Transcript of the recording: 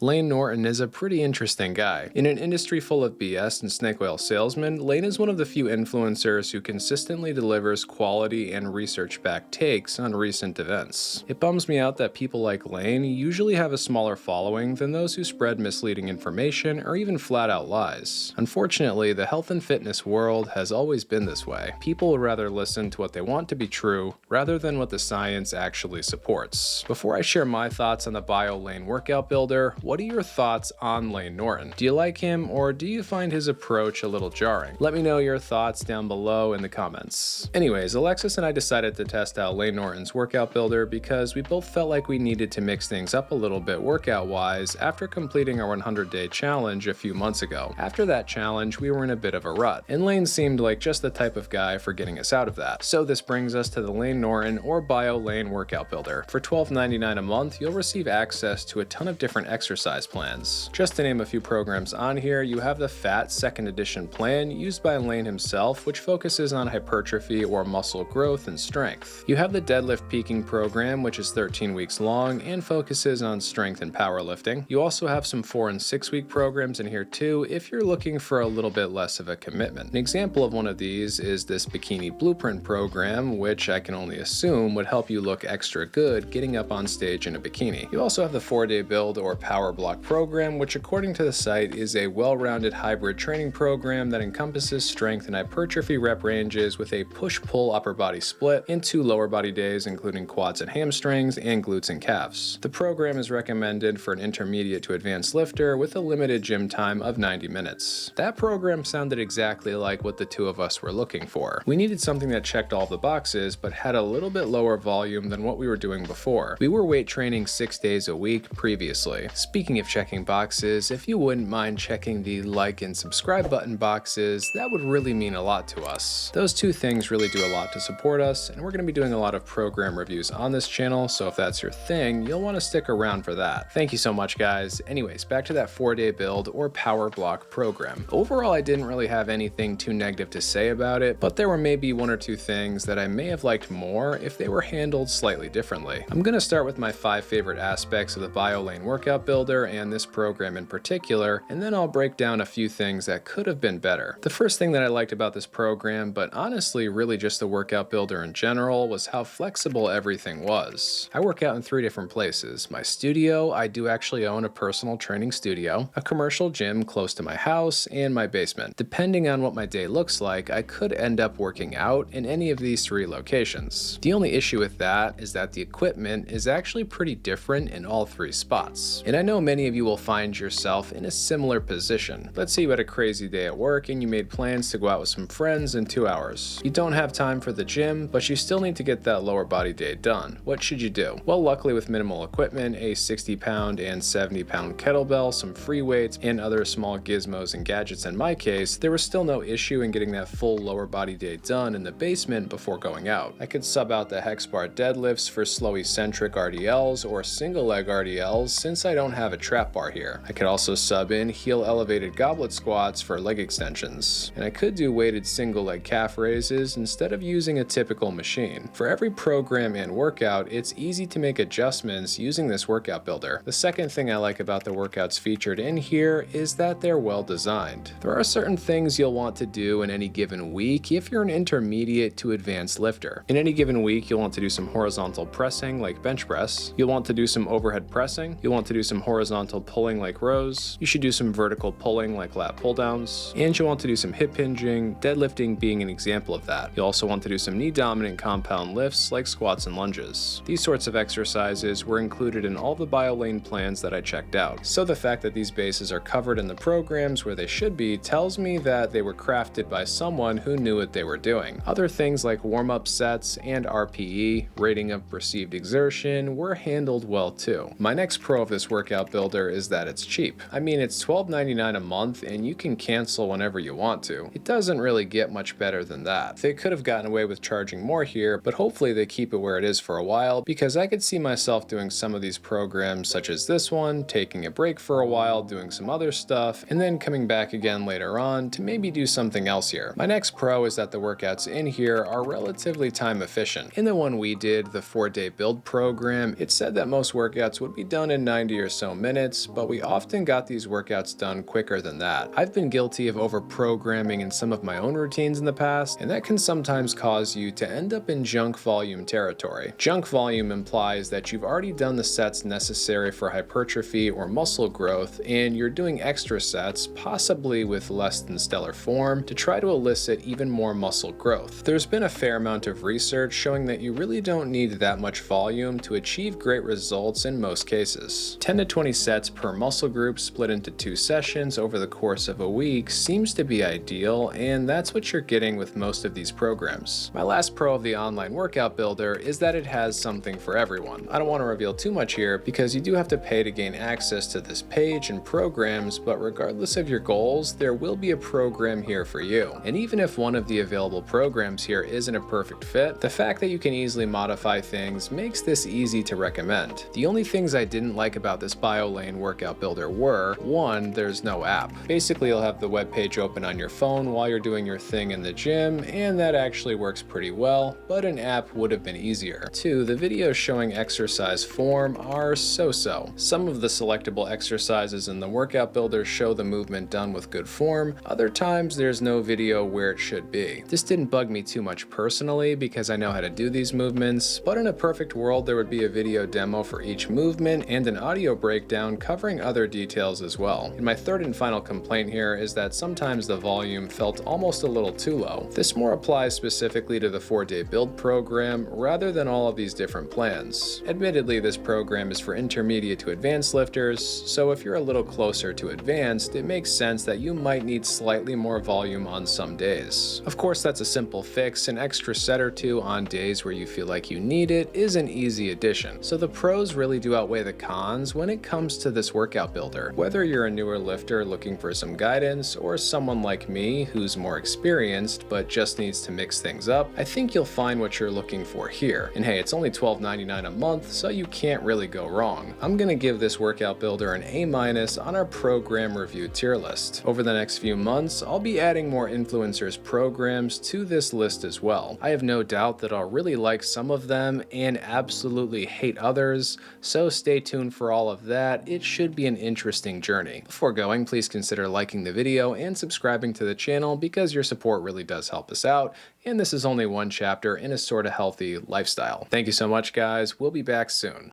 Layne Norton is a pretty interesting guy. In an industry full of BS and snake oil salesmen, Layne is one of the few influencers who consistently delivers quality and research-backed takes on recent events. It bums me out that people like Layne usually have a smaller following than those who spread misleading information or even flat-out lies. Unfortunately, the health and fitness world has always been this way. People would rather listen to what they want to be true rather than what the science actually supports. Before I share my thoughts on the Biolayne workout builder, what are your thoughts on Layne Norton? Do you like him, or do you find his approach a little jarring? Let me know your thoughts down below in the comments. Anyways, Alexis and I decided to test out Layne Norton's workout builder because we both felt like we needed to mix things up a little bit workout-wise after completing our 100-day challenge a few months ago. After that challenge, we were in a bit of a rut, and Layne seemed like just the type of guy for getting us out of that. So this brings us to the Layne Norton or Biolayne workout builder. For $12.99 a month, you'll receive access to a ton of different exercise plans. Just to name a few programs on here, you have the Phat 2nd edition plan used by Layne himself, which focuses on hypertrophy or muscle growth and strength. You have the deadlift peaking program, which is 13 weeks long and focuses on strength and powerlifting. You also have some 4 and 6 week programs in here too if you're looking for a little bit less of a commitment. An example of one of these is this bikini blueprint program, which I can only assume would help you look extra good getting up on stage in a bikini. You also have the 4-day build or power block program, which according to the site is a well-rounded hybrid training program that encompasses strength and hypertrophy rep ranges with a push-pull upper body split and 2 lower body days including quads and hamstrings and glutes and calves. The program is recommended for an intermediate to advanced lifter with a limited gym time of 90 minutes. That program sounded exactly like what the two of us were looking for. We needed something that checked all the boxes but had a little bit lower volume than what we were doing before. We were weight training 6 days a week previously. Speaking of checking boxes, if you wouldn't mind checking the like and subscribe button boxes, that would really mean a lot to us. Those two things really do a lot to support us, and we're going to be doing a lot of program reviews on this channel, so if that's your thing, you'll want to stick around for that. Thank you so much, guys. Anyways, back to that 4-day build or power block program. Overall, I didn't really have anything too negative to say about it, but there were maybe 1 or 2 things that I may have liked more if they were handled slightly differently. I'm going to start with my 5 favorite aspects of the Biolayne workout builder and this program in particular, and then I'll break down a few things that could have been better. The first thing that I liked about this program, but honestly really just the workout builder in general, was how flexible everything was. I work out in 3 different places. My studio, I do actually own a personal training studio, a commercial gym close to my house, and my basement. Depending on what my day looks like, I could end up working out in any of these 3 locations. The only issue with that is that the equipment is actually pretty different in all 3 spots. And I know many of you will find yourself in a similar position. Let's say you had a crazy day at work and you made plans to go out with some friends in 2 hours. You don't have time for the gym, but you still need to get that lower body day done. What should you do? Well, luckily with minimal equipment, a 60-pound and 70-pound kettlebell, some free weights, and other small gizmos and gadgets in my case, there was still no issue in getting that full lower body day done in the basement before going out. I could sub out the hex bar deadlifts for slow eccentric RDLs or single leg RDLs since I don't have a trap bar here. I could also sub in heel elevated goblet squats for leg extensions, and I could do weighted single leg calf raises instead of using a typical machine. For every program and workout, it's easy to make adjustments using this workout builder. The second thing I like about the workouts featured in here is that they're well designed. There are certain things you'll want to do in any given week if you're an intermediate to advanced lifter. In any given week, you'll want to do some horizontal pressing like bench press. You'll want to do some overhead pressing. You'll want to do some horizontal pulling like rows. You should do some vertical pulling like lat pull downs. And you'll want to do some hip hinging, deadlifting being an example of that. You'll also want to do some knee dominant compound lifts like squats and lunges. These sorts of exercises were included in all the Biolayne plans that I checked out. So the fact that these bases are covered in the programs where they should be tells me that they were crafted by someone who knew what they were doing. Other things like warm-up sets and RPE, rating of perceived exertion, were handled well too. My next pro of this workout builder is that it's cheap. I mean, it's $12.99 a month and you can cancel whenever you want to. It doesn't really get much better than that. They could have gotten away with charging more here, but hopefully they keep it where it is for a while, because I could see myself doing some of these programs such as this one, taking a break for a while, doing some other stuff, and then coming back again later on to maybe do something else here. My next pro is that the workouts in here are relatively time efficient. In the one we did, the 4-day build program, it said that most workouts would be done in 90 or so so minutes, but we often got these workouts done quicker than that. I've been guilty of over-programming in some of my own routines in the past, and that can sometimes cause you to end up in junk volume territory. Junk volume implies that you've already done the sets necessary for hypertrophy or muscle growth, and you're doing extra sets, possibly with less than stellar form, to try to elicit even more muscle growth. There's been a fair amount of research showing that you really don't need that much volume to achieve great results in most cases. 10 to 20 sets per muscle group split into 2 sessions over the course of a week seems to be ideal, and that's what you're getting with most of these programs. My last pro of the online workout builder is that it has something for everyone. I don't want to reveal too much here because you do have to pay to gain access to this page and programs, but regardless of your goals, there will be a program here for you. And even if one of the available programs here isn't a perfect fit, the fact that you can easily modify things makes this easy to recommend. The only things I didn't like about this Biolayne workout builder were, 1, there's no app. Basically, you'll have the web page open on your phone while you're doing your thing in the gym, and that actually works pretty well, but an app would have been easier. 2, the videos showing exercise form are so-so. Some of the selectable exercises in the workout builder show the movement done with good form, other times there's no video where it should be. This didn't bug me too much personally because I know how to do these movements, but in a perfect world there would be a video demo for each movement and an audio breakdown covering other details as well. And my third and final complaint here is that sometimes the volume felt almost a little too low. This more applies specifically to the 4-day build program rather than all of these different plans. Admittedly, this program is for intermediate to advanced lifters, so if you're a little closer to advanced, it makes sense that you might need slightly more volume on some days. Of course, that's a simple fix. An extra set or 2 on days where you feel like you need it is an easy addition. So the pros really do outweigh the cons when it comes to this workout builder. Whether you're a newer lifter looking for some guidance or someone like me who's more experienced but just needs to mix things up, I think you'll find what you're looking for here. And hey, it's only $12.99 a month, so you can't really go wrong. I'm gonna give this workout builder an A- on our program review tier list. Over the next few months, I'll be adding more influencers programs to this list as well. I have no doubt that I'll really like some of them and absolutely hate others, so stay tuned for all of that. It should be an interesting journey. Before going, please consider liking the video and subscribing to the channel because your support really does help us out, and this is only one chapter in a sorta healthy lifestyle. Thank you so much, guys. We'll be back soon.